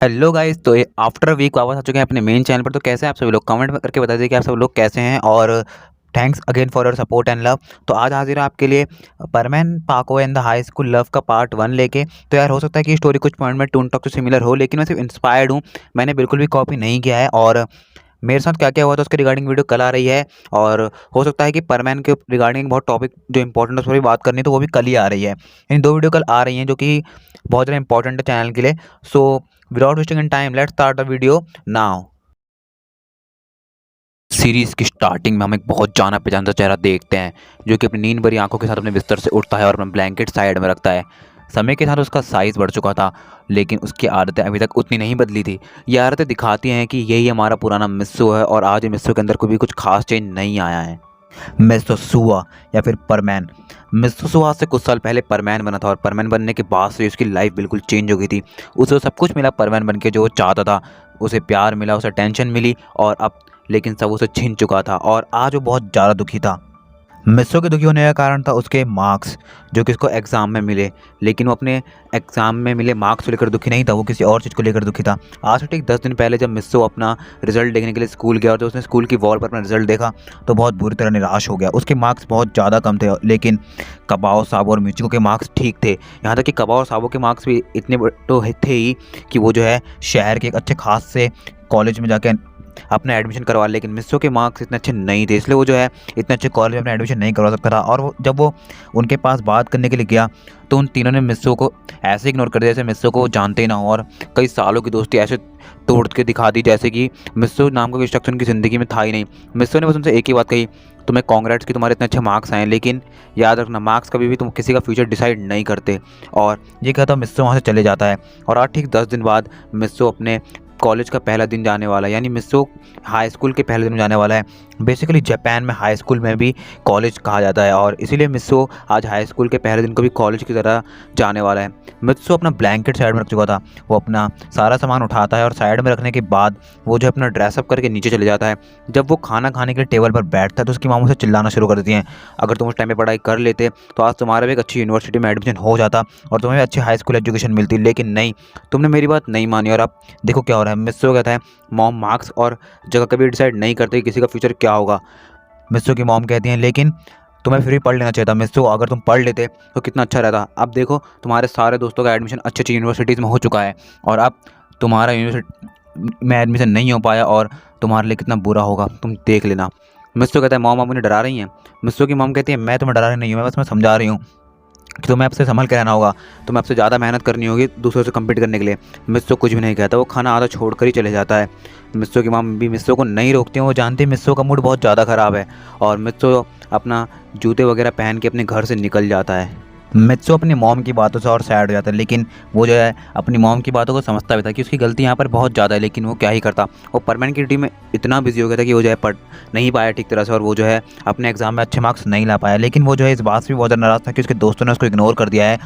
Hello guys. तो after week वापस आ चुके हैं अपने मेन चैनल पर। तो कैसे हैं आप सभी लोग? कमेंट में करके बता दीजिए कि आप सब लोग कैसे हैं। और thanks again for your support and love. तो आज हाजिर है आपके लिए परमैन पाको and the high school love का पार्ट 1 लेके। तो यार हो सकता है कि स्टोरी कुछ पॉइंट में टून टॉक से सिमिलर हो, लेकिन मैं सिर्फ इंस्पायर्ड हूँ। मैंने बिल्कुल भी कॉपी नहीं किया है। और मेरे साथ क्या क्या हुआ था उसके रिगार्डिंग वीडियो कल आ रही है। और हो सकता है कि परमैन के रिगार्डिंग बहुत टॉपिक जो इंपॉर्टेंट है उस पर भी बात करनी है, तो वो भी कल ही आ रही है। इन दो वीडियो कल आ रही हैं जो कि बहुत ज़्यादा इंपॉर्टेंट है चैनल के लिए। So without wasting in time let's start the video now. Series की स्टार्टिंग में हम एक बहुत जाना पहचाना चेहरा देखते हैं जो कि अपनी नींद भरी आंखों के साथ अपने बिस्तर से उठता है और अपना ब्लैंकेट साइड में रखता है। समय के साथ उसका साइज़ बढ़ चुका था, लेकिन उसकी आदतें अभी तक उतनी नहीं बदली थी। ये आदतें दिखाती हैं कि यही हमारा पुराना मिस्सो है और आज मिस्सो के अंदर कोई भी कुछ खास चेंज नहीं आया है। मिस्टर सुआ या फिर परमैन। मिस्टर सुआ से कुछ साल पहले परमैन बना था और परमैन बनने के बाद से उसकी लाइफ बिल्कुल चेंज हो गई थी। उसे सब कुछ मिला परमैन बन के जो वो चाहता था। उसे प्यार मिला, उसे टेंशन मिली, और अब लेकिन सब उसे छीन चुका था और आज वो बहुत ज़्यादा दुखी था। मिस्सो के दुखी होने का कारण था उसके मार्क्स जो कि उसको एग्ज़ाम में मिले। लेकिन वो अपने एग्ज़ाम में मिले मार्क्स को लेकर दुखी नहीं था, वो किसी और चीज़ को लेकर दुखी था। आज से ठीक 10 दिन पहले जब मिस्सो अपना रिजल्ट देखने के लिए स्कूल गया और जब उसने स्कूल की वॉल पर अपना रिजल्ट देखा तो बहुत बुरी तरह निराश हो गया। उसके मार्क्स बहुत ज़्यादा कम थे, लेकिन कबाओ साबो और मिचिको के मार्क्स ठीक थे। यहाँ तक कि कबाओ और साबो के मार्क्स भी इतने तो थे ही कि वो जो है शहर के एक अच्छे खास से कॉलेज में जाके अपना एडमिशन करवा। लेकिन मिस्सो के मार्क्स इतने अच्छे नहीं थे, इसलिए वो जो है इतने अच्छे कॉलेज में अपना एडमिशन नहीं करवा सकता था। और जब वो उनके पास बात करने के लिए गया तो उन तीनों ने मिस्सो को ऐसे इग्नोर कर दिया जैसे मिस्सो को जानते ही ना हो, और कई सालों की दोस्ती ऐसे तोड़ के दिखा दी जैसे कि मिस्सो नाम का कोई शख्स उनकी ज़िंदगी में था ही नहीं। मिस्सो ने बस उनसे एक ही बात कही, तुम्हें कांग्रेट्स कि तुम्हारे इतने अच्छे मार्क्स आए, लेकिन याद रखना मार्क्स कभी भी तुम किसी का फ्यूचर डिसाइड नहीं करते। और ये कहता मिस्सो वहाँ से चले जाता है। और आज ठीक 10 दिन बाद मिस्सो अपने कॉलेज का पहला दिन जाने वाला है, यानी मिस्सो हाई स्कूल के पहले दिन जाने वाला है। बेसिकली जापान में हाई स्कूल में भी कॉलेज कहा जाता है, और इसीलिए मिस्सो आज हाई स्कूल के पहले दिन को भी कॉलेज की तरह जाने वाला है। मिस्सो अपना ब्लैंकेट साइड में रख चुका था। वो अपना सारा सामान उठाता है और साइड में रखने के बाद वो जो अपना ड्रेसअप करके नीचे चले जाता है। जब वो खाना खाने के लिए टेबल पर बैठता है तो उसकी मामू से चिल्लाना शुरू कर देती हैं, अगर तुम उस टाइम पे पढ़ाई कर लेते तो आज तुम्हारा भी एक अच्छी यूनिवर्सिटी में एडमिशन हो जाता और तुम्हें भी अच्छी हाई स्कूल एजुकेशन मिलती, लेकिन नहीं, तुमने मेरी बात नहीं मानी और अब देखो क्या हो रहा है। मिस्सो कहता है, मॉम मार्क्स और जगह कभी डिसाइड नहीं करते कि किसी का फ्यूचर क्या होगा। मिस्सो की मॉम कहती हैं, लेकिन तुम्हें फिर भी पढ़ लेना चाहिए था मिस्सो, अगर तुम पढ़ लेते तो कितना अच्छा रहता। अब देखो तुम्हारे सारे दोस्तों का एडमिशन अच्छी अच्छी यूनिवर्सिटीज़ में हो चुका है और अब तुम्हारा यूनिवर्सिटी में एडमिशन नहीं हो पाया और तुम्हारे लिए कितना बुरा होगा, तुम देख लेना। मिस्सो कहता है, मॉम आप मुझे डरा रही हैं। मिस्सो की मॉम कहती है, मैं तुम्हें डरा रही नहीं हूँ, मैं समझा रही हूँ कि तुम्हें आपसे संभल के रहना होगा, तुम्हें आपसे ज़्यादा मेहनत करनी होगी दूसरों से कम्पीट करने के लिए। मिस्सो कुछ भी नहीं कहता, वो खाना आधा छोड़ कर ही चले जाता है। मिस्सो की माम भी मिस्सो को नहीं रोकती हैं, वो जानती है मिस्सो का मूड बहुत ज़्यादा ख़राब है, और मिस्सो अपना जूते वगैरह पहन के अपने घर से निकल जाता है। मित्सो अपनी मॉम की बातों से और सैड हो जाता है, लेकिन वो जो है अपनी मॉम की बातों को समझता भी था कि उसकी गलती यहाँ पर बहुत ज़्यादा है, लेकिन वो क्या ही करता। वो परमैन की टीम में इतना बिजी हो गया था कि वो जो है पढ़ नहीं पाया ठीक तरह से, और वो जो है अपने एग्जाम में अच्छे मार्क्स नहीं ला पाया। लेकिन वो जो है इस बात से भी बहुत ज़्यादा नाराज़ था कि उसके दोस्तों ने उसको इग्नोर कर दिया है,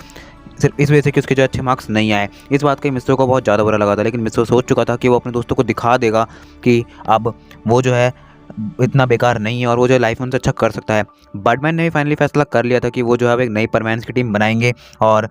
सिर्फ इस वजह से कि उसके जो अच्छे मार्क्स नहीं आए। इस बात का मिस्सो को बहुत ज़्यादा बुरा लगा था, लेकिन मिस्सो सोच चुका था कि वो अपने दोस्तों को दिखा देगा कि अब वो जो है इतना बेकार नहीं है और वो जो लाइफ में उनसे अच्छा कर सकता है। बर्डमैन ने भी फाइनली फैसला कर लिया था कि वो जो है अब एक नई परमैन्स की टीम बनाएंगे और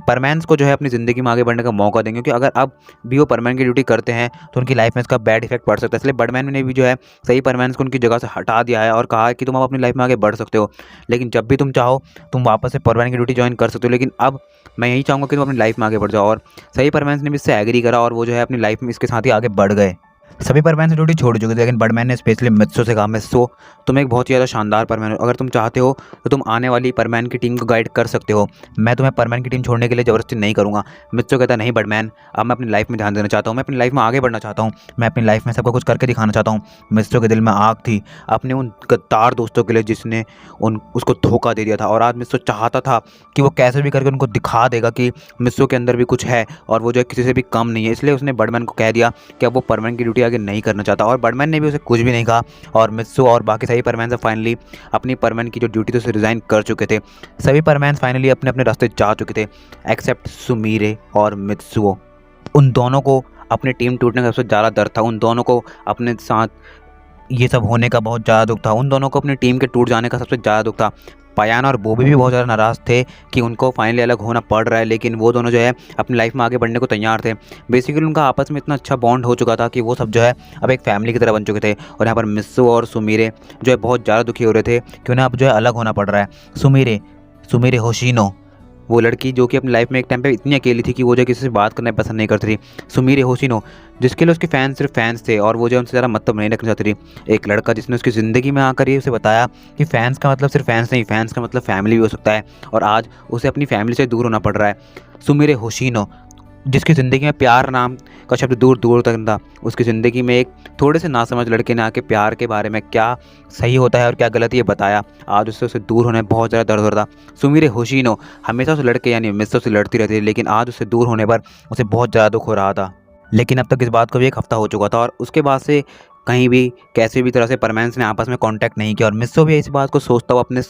परमैन्स को जो है अपनी ज़िंदगी में आगे बढ़ने का मौका देंगे, क्योंकि अगर अब भी वो परमैन की ड्यूटी करते हैं तो उनकी लाइफ में इसका बैड इफेक्ट पड़ सकता है। इसलिए बर्डमैन ने भी जो है सही परमैन्स को उनकी जगह से हटा दिया है और कहा है कि तुम अब अपनी लाइफ में आगे बढ़ सकते हो, लेकिन जब भी तुम चाहो तुम वापस से परमैन की ड्यूटी ज्वाइन कर सकते हो। लेकिन अब मैं यही चाहूँगा कि तुम अपनी लाइफ में आगे बढ़ जाओ, और सही परमैन्स ने भी इससे एग्री करा और वो जो है अपनी लाइफ में इसके साथ ही आगे बढ़ गए। सभी परमैन से ड्यूटी छोड़ चुके थे, लेकिन बर्डमैन ने स्पेशली मित्सो से कहा, मित्सो तुम एक बहुत ही ज़्यादा शानदार परमैन हो, अगर तुम चाहते हो तो तुम आने वाली परमैन की टीम को गाइड कर सकते हो, मैं तुम्हें परमैन की टीम छोड़ने के लिए ज़बरदस्ती नहीं करूँगा। मित्सो कहता है, नहीं बर्डमैन, अब मैं अपनी लाइफ में ध्यान देना चाहता हूँ, मैं अपनी लाइफ में आगे बढ़ना चाहता हूँ, मैं अपनी लाइफ में सबको कुछ करके दिखाना चाहता हूँ। मित्सो के दिल में आग थी अपने उन गद्दार दोस्तों के लिए जिसने उसको धोखा दे दिया था, और आज मित्सो चाहता था कि वो कैसे भी करके उनको दिखा देगा कि मित्सो के अंदर भी कुछ है और वो जो है किसी से भी कम नहीं है। इसलिए उसने बर्डमैन को कह दिया कि अब वो परमैन की ड्यूटी आगे नहीं करना चाहता, और बर्डमैन ने भी उसे कुछ भी नहीं कहा। और मित्सो और बाकी सभी परमैन से फाइनली अपनी परमैन की जो ड्यूटी थी उसे रिज़ाइन कर चुके थे। सभी परमैन फाइनली अपने अपने रास्ते जा चुके थे एक्सेप्ट सुमीरे और मित्सुओ। उन दोनों को अपनी टीम टूटने का सबसे ज़्यादा डर था, उन दोनों को अपने साथ ये सब होने का बहुत ज़्यादा दुख था, उन दोनों को अपनी टीम के टूट जाने का सबसे ज़्यादा दुख था। पायान और बॉबी भी बहुत ज़्यादा नाराज़ थे कि उनको फाइनली अलग होना पड़ रहा है, लेकिन वो दोनों जो है अपनी लाइफ में आगे बढ़ने को तैयार थे। बेसिकली उनका आपस में इतना अच्छा बॉन्ड हो चुका था कि वो सब जो है अब एक फैमिली की तरह बन चुके थे। और यहाँ पर मित्सो और सुमीरे जो है बहुत ज़्यादा दुखी हो रहे थे कि उन्हें अब जो है अलग होना पड़ रहा है। सुमीरे सुमीरे होशिनो, वो लड़की जो कि अपनी लाइफ में एक टाइम पे इतनी अकेली थी कि वो जो किसी से बात करना पसंद नहीं करती थी। सुमीरे होशिनो, जिसके लिए उसके फैंस सिर्फ फैंस थे और वो जो उनसे ज़्यादा मतलब नहीं रखना चाहती थी। एक लड़का जिसने उसकी ज़िंदगी में आकर ये उसे बताया कि फ़ैन्स का मतलब सिर्फ फैंस नहीं, फैंस का मतलब फैमिली भी हो सकता है, और आज उसे अपनी फैमिली से दूर होना पड़ रहा है। सुमीरे होशिनो, जिसकी ज़िंदगी में प्यार नाम का शब्द दूर दूर तक था, उसकी ज़िंदगी में एक थोड़े से नासमझ लड़के ने आके प्यार के बारे में क्या सही होता है और क्या गलत ये बताया। आज उससे दूर होने में बहुत ज़्यादा दर्द हो रहा था। सुमीरे होशिनो हमेशा उस लड़के यानी मित्सो से लड़ती रहती थी, लेकिन आज उससे दूर होने पर उसे बहुत ज़्यादा दुख हो रहा था। लेकिन अब तक इस बात को भी एक हफ्ता हो चुका था और उसके बाद से कहीं भी कैसे भी तरह से परमानेंस ने आपस में कांटेक्ट नहीं किया, और मित्सो भी इस बात को सोचता हुआ अपने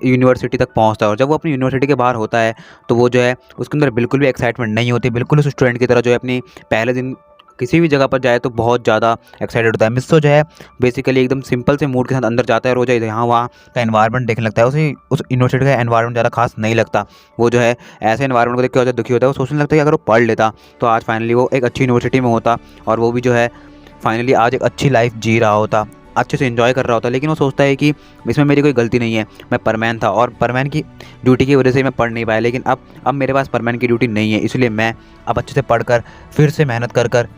यूनिवर्सिटी तक पहुंचता है। और जब वो अपनी यूनिवर्सिटी के बाहर होता है तो वो जो है उसके अंदर बिल्कुल भी एक्साइटमेंट नहीं होती, बिल्कुल उस स्टूडेंट की तरह जो है अपनी पहले दिन किसी भी जगह पर जाए तो बहुत ज़्यादा एक्साइटेड होता है। मित्सो जो है बेसिकली एकदम सिंपल से मूड के साथ अंदर जाता है और वो जो है यहाँ वहाँ का एनवायरनमेंट देखने लगता है। उसे उस यूनिवर्सिटी का एनवायरनमेंट ज़्यादा खास नहीं लगता। वो जो है ऐसे एनवायरनमेंट को देख के बहुत दुखी होता है। वो सोचने लगता है कि अगर वो पढ़ लेता तो आज फाइनली वो एक अच्छी यूनिवर्सिटी में होता और वो भी जो है फाइनली आज एक अच्छी लाइफ जी रहा होता, अच्छे से एंजॉय कर रहा होता। लेकिन वो सोचता है कि इसमें मेरी कोई गलती नहीं है, मैं परमैन था और परमैन की ड्यूटी की वजह से मैं पढ़ नहीं पाया। लेकिन अब मेरे पास परमैन की ड्यूटी नहीं है, इसलिए मैं अब अच्छे से पढ़कर फिर से मेहनत कर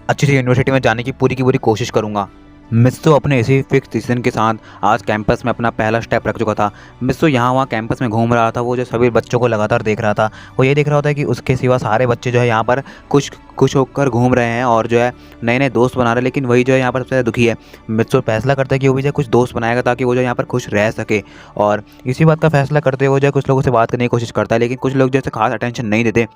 अच्छी सी यूनिवर्सिटी में जाने की पूरी कोशिश करूँगा। मित्सो अपने इसी फिक्स डिसीजन के साथ आज कैंपस में अपना पहला स्टेप रख चुका था। मित्सो यहाँ वहाँ कैंपस में घूम रहा था। वो जो सभी बच्चों को लगातार देख रहा था, वो ये देख रहा होता है कि उसके सिवा सारे बच्चे जो है यहाँ पर खुश होकर घूम रहे हैं और जो है नए नए दोस्त बना रहे हैं, लेकिन वही जो है यहाँ पर सबसे ज़्यादा दुखी है। मित्सो फैसला करता है कि वो भी जो है कुछ दोस्त बनाएगा ताकि वो जो यहाँ पर खुश रह सके, और इसी बात का फैसला करते हुए जो है कुछ लोगों से बात करने की कोशिश करता है, लेकिन कुछ लोग जैसे खास अटेंशन नहीं देते।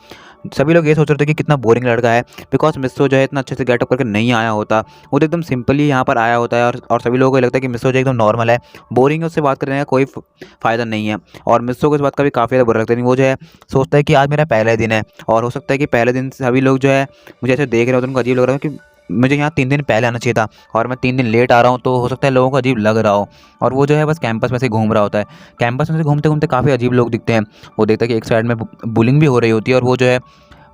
सभी लोग ये सोच रहे थे कि कितना बोरिंग लड़का है, बिकॉज मित्सो जो है इतना अच्छे से गेटअप करके नहीं आया होता, वो तो एकदम सिंपली यहाँ पर आया होता है। और सभी लोगों को लगता है कि मित्सो जो एकदम नॉर्मल है, बोरिंग है, उससे बात करने का कोई फ़ायदा नहीं है। और मित्सो को इस बात का भी काफ़ी ज़्यादा बुरा लगता है। वो जो है सोचता है कि आज मेरा पहला दिन है और हो सकता है कि पहले दिन सभी लोग जो है मुझे ऐसे देख रहे हो तो उनको अजीब लग रहा है कि मुझे यहाँ 3 दिन पहले आना चाहिए था और मैं 3 दिन लेट आ रहा हूँ, तो हो सकता है लोगों को अजीब लग रहा हो। और वो जो है बस कैंपस में से घूम रहा होता है। कैंपस में से घूमते घूमते काफ़ी अजीब लोग दिखते हैं। वो देखता है कि एक साइड में बुलिंग भी हो रही होती है और वो जो है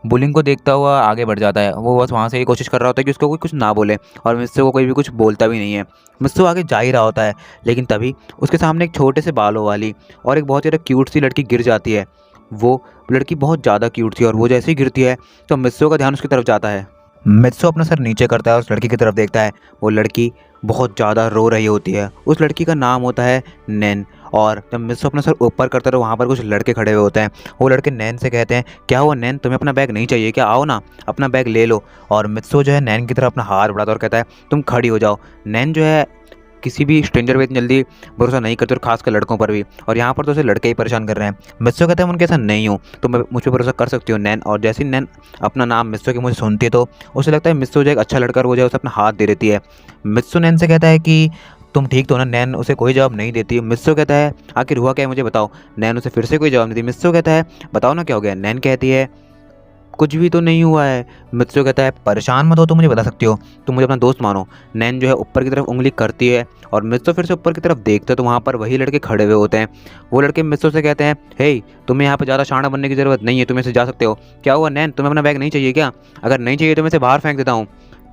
बुलिंग को देखता हुआ आगे बढ़ जाता है। वो बस वहाँ से ये कोशिश कर रहा होता है कि उसको कोई कुछ ना बोले, और मित्सो को कोई भी कुछ बोलता भी नहीं है। मित्सो आगे जा ही रहा होता है, लेकिन तभी उसके सामने एक छोटे से बालों वाली और एक बहुत ज़्यादा क्यूट सी लड़की गिर जाती है। वो लड़की बहुत ज़्यादा क्यूट थी और वो जैसे ही गिरती है तो मित्सो का ध्यान उसकी तरफ जाता है। मित्सो अपना सर नीचे करता है और उस लड़की की तरफ देखता है। वो लड़की बहुत ज़्यादा रो रही होती है। उस लड़की का नाम होता है नैन। और जब मित्सो अपना सर ऊपर करता है तो वहाँ पर कुछ लड़के खड़े हुए होते हैं। वो लड़के नैन से कहते हैं, क्या हुआ नैन, तुम्हें अपना बैग नहीं चाहिए क्या, आओ ना अपना बैग ले लो। और मित्सो जो है नैन की तरफ अपना हाथ बढ़ाता है और कहता है तुम खड़ी हो जाओ। नैन जो है किसी भी स्ट्रेंजर पे इतनी जल्दी भरोसा नहीं करते और खासकर लड़कों पर भी, और यहाँ पर तो उसे लड़के ही परेशान कर रहे हैं। मित्सो कहते हैं मैं उनके साथ नहीं हूँ, तो मैं मुझ पर भरोसा कर सकती हूँ नैन। और जैसे ही नैन अपना नाम मित्सो के मुझे सुनती है तो उसे लगता है मित्सो जो एक अच्छा लड़का, वो जो है उसे अपना हाथ दे देती है। मित्सो नैन से कहता है कि तुम ठीक तो ना। नैन उसे कोई जवाब नहीं देती। मित्सो कहता है आखिर हुआ क्या है मुझे बताओ। नैन उसे फिर से कोई जवाब नहीं देती। मित्सो कहता है बताओ ना क्या हो गया। नैन कहती है कुछ भी तो नहीं हुआ है। मित्सो कहता है परेशान मत हो, तुम मुझे बता सकती हो, तुम मुझे अपना दोस्त मानो। नैन जो है ऊपर की तरफ उंगली करती है और मित्सो फिर से ऊपर की तरफ देखते हैं तो वहाँ पर वही लड़के खड़े हुए होते हैं। वो लड़के मित्सो से कहते हैं हे तुम्हें यहाँ पर ज़्यादा शाना बनने की ज़रूरत नहीं है, तुम ऐसे जा सकते हो। क्या हुआ नैन, तुम्हें अपना बैग नहीं चाहिए क्या? अगर नहीं चाहिए तो मैं इसे बाहर फेंक देता हूँ।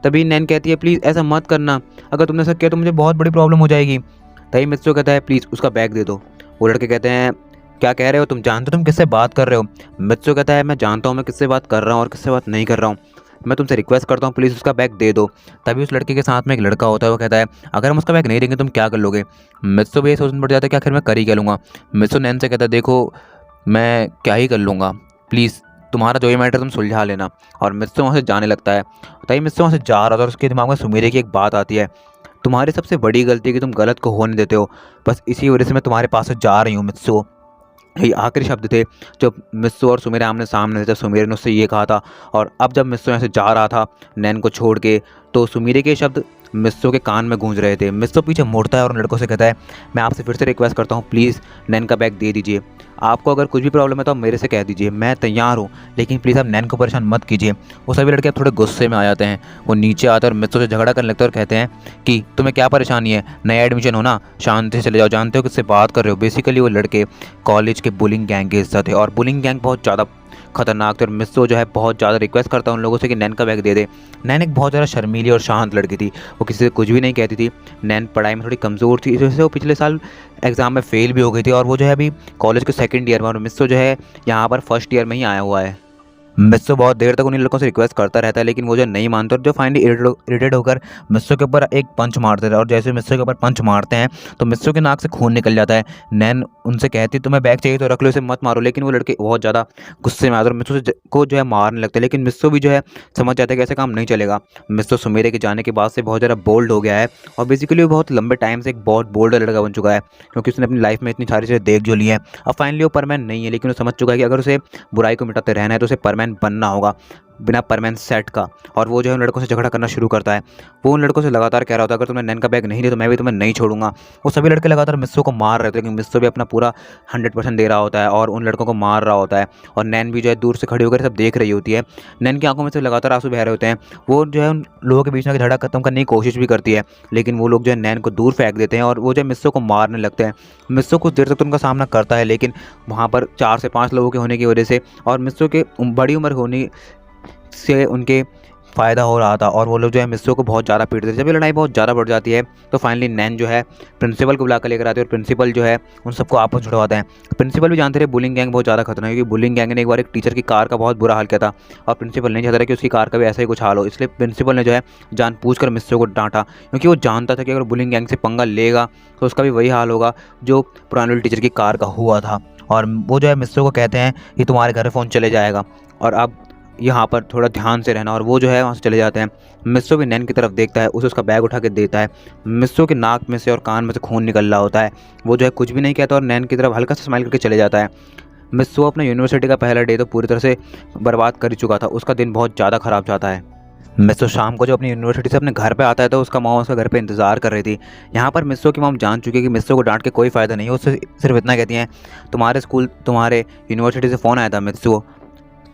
तभी नैन कहती है प्लीज़ ऐसा मत करना, अगर तुमने ऐसा किया तो मुझे बहुत बड़ी प्रॉब्लम हो जाएगी। तभी मित्सो कहता है प्लीज़ उसका बैग दे दो। वो लड़के कहते हैं क्या कह रहे हो, तुम जानते हो तुम किससे बात कर रहे हो? मित्सो कहता है मैं जानता हूँ मैं किससे बात कर रहा हूँ और किससे बात नहीं कर रहा हूँ, मैं तुमसे रिक्वेस्ट करता हूँ प्लीज़ उसका बैग दे दो। तभी उस लड़के के साथ में एक लड़का होता है, वो कहता है अगर हम उसका बैग नहीं देंगे तुम क्या कर लोगे? मित्सो भी ये सोचने पड़ जाता है कि आखिर मैं कर ही क्या लूँगा। मित्सो नैन से कहता है देखो मैं क्या ही कर लूँगा, प्लीज़ तुम्हारा जो ही मैटर तुम सुलझा लेना। और मित्सो वहाँ से जाने लगता है। तभी मित्सो वहाँ से जा रहा था और उसके दिमाग में सुमीरे की एक बात आती है, तुम्हारी सबसे बड़ी गलती है कि तुम गलत को होने देते हो, बस इसी वजह से मैं तुम्हारे पास से जा रही हूँ मित्सो। यही आखिरी शब्द थे जब मित्सो और सुमीरे आमने सामने थे, जब सुमीरे ने उससे ये कहा था। और अब जब मित्सो यहाँ से जा रहा था नैन को छोड़ के, तो सुमीरे के शब्द मित्सो के कान में गूंज रहे थे। मित्सो पीछे मुड़ता है और उन लड़कों से कहता है मैं आपसे फिर से रिक्वेस्ट करता हूँ प्लीज़ नैन का बैग दे दीजिए। आपको अगर कुछ भी प्रॉब्लम है तो आप मेरे से कह दीजिए, मैं तैयार हूँ, लेकिन प्लीज़ आप नैन को परेशान मत कीजिए। वो सभी लड़के अब थोड़े गुस्से में आ जाते हैं। वो नीचे आते हैं और मित्रों से झगड़ा करने लगते हैं और कहते हैं कि तुम्हें क्या परेशानी है, नया एडमिशन हो ना, शांति से चले जाओ, जानते हो किससे बात कर रहे हो। बेसिकली वो लड़के कॉलेज के बुलिंग गैंग के हिस्सा थे और बुलिंग गैंग बहुत ज़्यादा खतरनाक थे और मिस्सो जो है बहुत ज़्यादा रिक्वेस्ट करता है उन लोगों से कि नैन का बैग दे दे। नैन एक बहुत ज़्यादा शर्मीली और शांत लड़की थी, वो किसी से कुछ भी नहीं कहती थी। नैन पढ़ाई में थोड़ी कमज़ोर थी, इस वजह से वो पिछले साल एग्ज़ाम में फ़ेल भी हो गई थी और वो जो है अभी कॉलेज के सेकंड ईयर में, और मिस्सो जो है यहाँ पर फर्स्ट ईयर में ही आया हुआ है। मिस्सो बहुत देर तक उन्हीं लड़कों से रिक्वेस्ट करता रहता है, लेकिन वो जो नहीं मानते और जो फाइनली इरिटेट होकर मिस्सो के ऊपर एक पंच मारते थे। और जैसे मिस्सो के ऊपर पंच मारते हैं तो मिस्सो के नाक से खून निकल जाता है। नैन उनसे कहती तुम्हें बैग चाहिए तो रख लो, इसे मत मारो, लेकिन वो लड़के बहुत ज़्यादा गुस्से में आते और मिस्सो को जो है मारने लगते हैं। लेकिन मिस्सो भी जो है समझ जाते हैं कि ऐसे काम नहीं चलेगा। मिस्सो सुमेरे के जाने के बाद से बहुत ज़्यादा बोल्ड हो गया है और बेसिकली वो बहुत लंबे टाइम से एक बहुत बोल्ड लड़का बन चुका है, क्योंकि उसने अपनी लाइफ में इतनी सारी चीज़ें देख जो ली हैं। अब फाइनली वो परमानेंट नहीं है, लेकिन वो समझ चुका है कि अगर उसे बुराई को मिटाते रहना है तो उसे परमानेंट बनना होगा, बिना परमानेंट सेट का। और वो जो है उन लड़कों से झगड़ा करना शुरू करता है। वो उन लड़कों से लगातार कह रहा होता है अगर तुमने नैन का बैग नहीं दिया तो मैं भी तुम्हें नहीं छोड़ूंगा। वो सभी लड़के लगातार मिस्सो को मार रहे थे, लेकिन मिस्सो भी अपना पूरा 100% दे रहा होता है और उन लड़कों को मार रहा होता है। और नैन भी जो है दूर से खड़ी होकर सब देख रही होती है। नैन की आंखों में से लगातार आंसू बह रहे होते हैं। वो जो है उन लोगों के बीच में झगड़ा खत्म करने की कोशिश भी करती है, लेकिन वो लोग जो है नैन को दूर फेंक देते हैं और वो जो है मिस्सो को मारने लगते हैं। मिस्सो कुछ देर तक तो उनका सामना करता है, लेकिन वहाँ पर 4 से 5 लोगों के होने की वजह से और मिस्सो के बड़ी उम्र होने से उनके फ़ायदा हो रहा था और वो लोग जो है मिस्सो को बहुत ज़्यादा पीटते थे। जब ये लड़ाई बहुत ज़्यादा बढ़ जाती है तो फाइनली नैन जो है प्रिंसिपल को बुला कर लेकर आते हैं और प्रिंसिपल जो है उन सबको आपस में छुड़वाते हैं। प्रिंसिपल भी जानते थे बुलिंग गैंग बहुत ज़्यादा खतरनाक है, क्योंकि बुलिंग गैंग ने एक बार एक टीचर की कार का बहुत बुरा हाल किया था और प्रिंसिपल नहीं चाहता था कि उसकी कार का भी ऐसा ही कुछ हाल हो। इसलिए प्रिंसिपल ने जो है जानबूझकर मिस्सो को डांटा, क्योंकि वो जानता था कि अगर बुलिंग गैंग से पंगा लेगा तो उसका भी वही हाल होगा जो पुराने टीचर की कार का हुआ था। और वो जो है मिस्सो को कहते हैं कि तुम्हारे घर फ़ोन चले जाएगा और अब यहाँ पर थोड़ा ध्यान से रहना, और वो जो है वहाँ से चले जाते हैं। मिस्सो भी नैन की तरफ देखता है, उसे उसका बैग उठा के देता है। मिस्सो के नाक में से और कान में से खून निकल रहा होता है। वो जो है कुछ भी नहीं कहता और नैन की तरफ हल्का सा स्माइल करके चले जाता है। मिस्सो अपना यूनिवर्सिटी का पहला डे तो पूरी तरह से बर्बाद कर चुका था, उसका दिन बहुत ज़्यादा ख़राब जाता है। मिस्सो शाम को जो अपनी यूनिवर्सिटी से अपने घर पे आता है तो उसका मॉम उसका घर पे इंतज़ार कर रही थी। यहाँ पर मिस्सो की मॉम जान चुकी है कि मिस्सो को डांट के कोई फ़ायदा नहीं है। उससे सिर्फ इतना कहती हैं तुम्हारे यूनिवर्सिटी से फ़ोन आया था मिस्सो,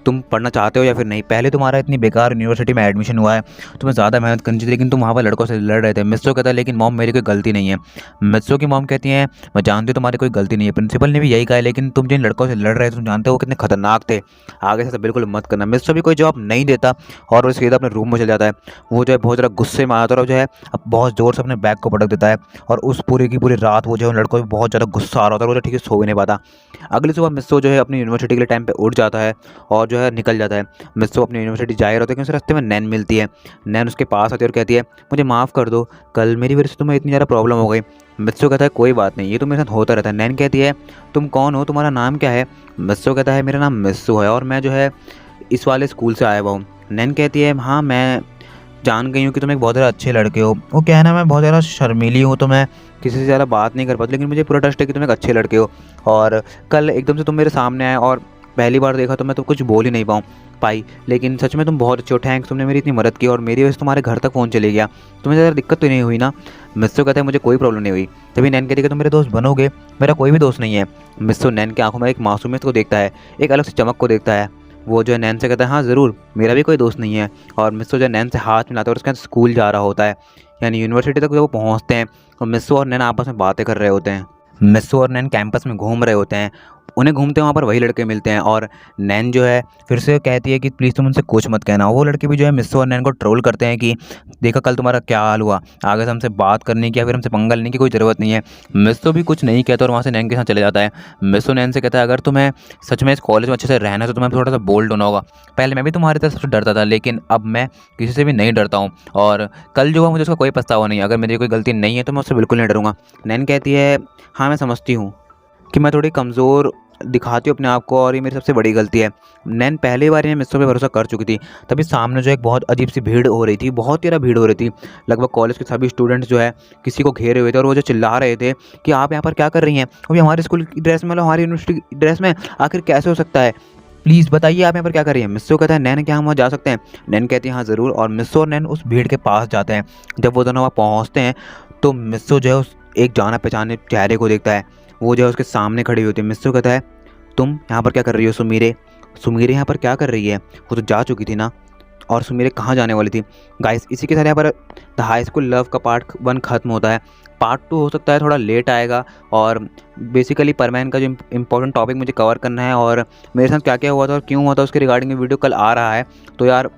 तुम पढ़ना चाहते हो या फिर नहीं। पहले तुम्हारा इतनी बेकार यूनिवर्सिटी में एडमिशन हुआ है, तुम्हें ज़्यादा मेहनत करनी चाहिए, लेकिन तुम वहाँ पर लड़कों से लड़ रहे थे। मिस्सो कहता है लेकिन मॉम मेरी कोई गलती नहीं है। मिस्सो की मॉम कहती है मैं जानती हूँ तुम्हारी कोई गलती नहीं है, प्रिंसिपल ने भी यही कहा है, लेकिन तुम जिन लड़कों से लड़ रहे थे तुम जानते हो वो कितने खतरनाक थे, आगे से बिल्कुल मत करना। मिस्सो भी कोई जवाब नहीं देता और वो सीधा अपने रूम में चल जाता है। वो जो है बहुत ज़्यादा गुस्से में आता है और जो है अब बहुत ज़ोर से अपने बैग को पटक देता है और उस पूरी की पूरी रात वो जो है उन लड़कों को बहुत ज़्यादा गुस्सा आ रहा होता है, वो जो ठीक से सो भी नहीं पाता। अगली सुबह मिस्सो जो है अपनी यूनिवर्सिटी के लिए टाइम पर उठ जाता है और जो है निकल जाता है। मिस्सो अपनी यूनिवर्सिटी जा रहा होता है कि उसे रास्ते में नैन मिलती है। नैन उसके पास आती है और कहती है मुझे माफ़ कर दो, कल मेरी वजह से तुम्हें इतनी ज़्यादा प्रॉब्लम हो गई। मिस्सो कहता है कोई बात नहीं, ये तो मेरे साथ होता रहता है। नैन कहती है तुम कौन हो, तुम्हारा नाम क्या है। मिस्सो कहता है मेरा नाम मिस्सो है और मैं जो है इस वाले स्कूल से आया हुआ हूँ। नैन कहती है हाँ मैं जान गई हूँ कि तुम एक बहुत ज़्यादा अच्छे लड़के हो। वो कहना मैं बहुत ज़्यादा शर्मीली हूँ तो मैं किसी से ज़्यादा बात नहीं कर पाती, लेकिन मुझे पूरा ट्रस्ट है कि तुम एक अच्छे लड़के हो और कल एकदम से तुम मेरे सामने आए और पहली बार देखा तो मैं तो कुछ बोल ही नहीं पाई, लेकिन सच में तुम बहुत अच्छे हो, थैंक्स, तुमने मेरी इतनी मदद की और मेरी वजह से तुम्हारे घर तक फ़ोन चले गया, तुम्हें ज़्यादा दिक्कत तो नहीं हुई ना। मिस्सो कहता है मुझे कोई प्रॉब्लम नहीं हुई। तभी नैन कहती है तुम मेरे दोस्त बनोगे, मेरा कोई भी दोस्त नहीं है। मिस्सो नैन की आंखों में एक मासूमियत को देखता है, एक अलग से चमक को देखता है। वो जो है नैन से कहता है हाँ ज़रूर, मेरा भी कोई दोस्त नहीं है। और मिस्सो जो है नैन से हाथ मिलाता है और उसके साथ स्कूल जा रहा होता है, यानी यूनिवर्सिटी तक जब वो पहुँचते हैं और मिस्सो और नैन आपस में बातें कर रहे होते हैं। मिस्सो और नैन कैंपस में घूम रहे होते हैं, उन्हें घूमते वहाँ पर वही लड़के मिलते हैं और नैन जो है फिर से कहती है कि प्लीज़ तुम उनसे कुछ मत कहना। वो लड़के भी जो है मिस्सो और नैन को ट्रोल करते हैं कि देखा कल तुम्हारा क्या हाल हुआ, आगे से हमसे बात करने की या फिर हमसे पंगा लेने की कोई ज़रूरत नहीं है। मिस्सो भी कुछ नहीं कहता और वहाँ से नैन के साथ चले जाता है। मिस्सो नैन से कहता है अगर तुम्हें सच में इस कॉलेज में अच्छे से रहना है तो तुम्हें थोड़ा सा बोल्ड होना होगा। पहले मैं भी तुम्हारी तरह सबसे डरता था, लेकिन अब मैं किसी से भी नहीं डरता हूँ और कल जो हुआ मुझे उसका कोई पछतावा नहीं है। अगर मेरी कोई गलती नहीं है तो मैं उससे बिल्कुल नहीं डरूंगा। नैन कहती है हाँ मैं समझती हूँ कि मैं थोड़ी कमज़ोर दिखाती हूँ अपने आप को और ये मेरी सबसे बड़ी गलती है। नैन पहली बार मिस्सो पे भरोसा कर चुकी थी। तभी सामने जो एक बहुत अजीब सी भीड़ हो रही थी, बहुत ज़्यादा भीड़ हो रही थी। लगभग कॉलेज के सभी स्टूडेंट्स जो है किसी को घेरे हुए थे और वो जो चिल्ला रहे थे कि आप यहाँ पर क्या कर रही हैं, अभी हमारे स्कूल की ड्रेस में, मतलब हमारी यूनिवर्सिटी की ड्रेस में आखिर कैसे हो सकता है, प्लीज़ बताइए आप यहाँ पर क्या कर रही हैं। मिस्सो कहता है नैन क्या हम वहाँ जा सकते हैं। नैन कहती है हाँ ज़रूर, और मिस्सो और नैन उस भीड़ के पास जाते हैं। जब वो दोनों वहाँ पहुँचते हैं तो मिस्सो जो है उस एक जाना पहचाने चेहरे को देखता है। वो जो है उसके सामने खड़ी होती है। मिस्सो कहता है तुम यहाँ पर क्या कर रही हो सुमीरे? सुमीरे यहाँ पर क्या कर रही है? वो तो जा चुकी थी ना। और सुमीरे कहाँ जाने वाली थी? गाइस इसी के साथ यहाँ पर द हाई स्कूल लव का पार्ट 1 ख़त्म होता है। पार्ट 2 हो सकता है थोड़ा लेट आएगा, और बेसिकली परमैन का जो इम्पोर्टेंट टॉपिक मुझे कवर करना है और मेरे साथ क्या क्या हुआ था और क्यों हुआ था उसके रिगार्डिंग वीडियो कल आ रहा है। तो यार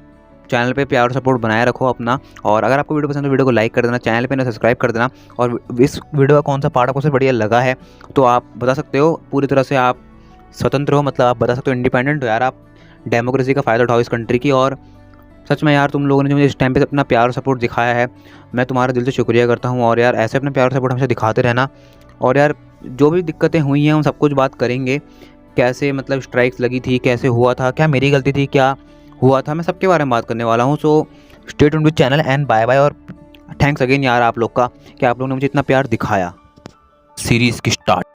चैनल पे प्यार और सपोर्ट बनाए रखो अपना, और अगर आपको वीडियो पसंद है वीडियो को लाइक कर देना, चैनल पे ना सब्सक्राइब कर देना। और इस वीडियो का कौन सा पार्ट आपको सबसे बढ़िया लगा है तो आप बता सकते हो। पूरी तरह से आप स्वतंत्र हो, मतलब आप बता सकते हो, इंडिपेंडेंट हो यार। आप डेमोक्रेसी का फ़ायदा उठाओ इस कंट्री की। और सच में यार तुम लोगों ने जो मुझे इस टाइम पे अपना प्यार और सपोर्ट दिखाया है, मैं तुम्हारा दिल से शुक्रिया करता हूँ। और यार ऐसे अपना प्यार और सपोर्ट हमेशा दिखाते रहना। और यार जो भी दिक्कतें हुई हैं हम सब कुछ बात करेंगे, कैसे मतलब स्ट्राइक्स लगी थी, कैसे हुआ था, क्या मेरी गलती थी, क्या हुआ था, मैं सबके बारे में बात करने वाला हूँ। So stay tuned with channel and bye bye. और थैंक्स अगेन यार आप लोग का कि आप लोगों ने मुझे इतना प्यार दिखाया। सीरीज़ की स्टार्ट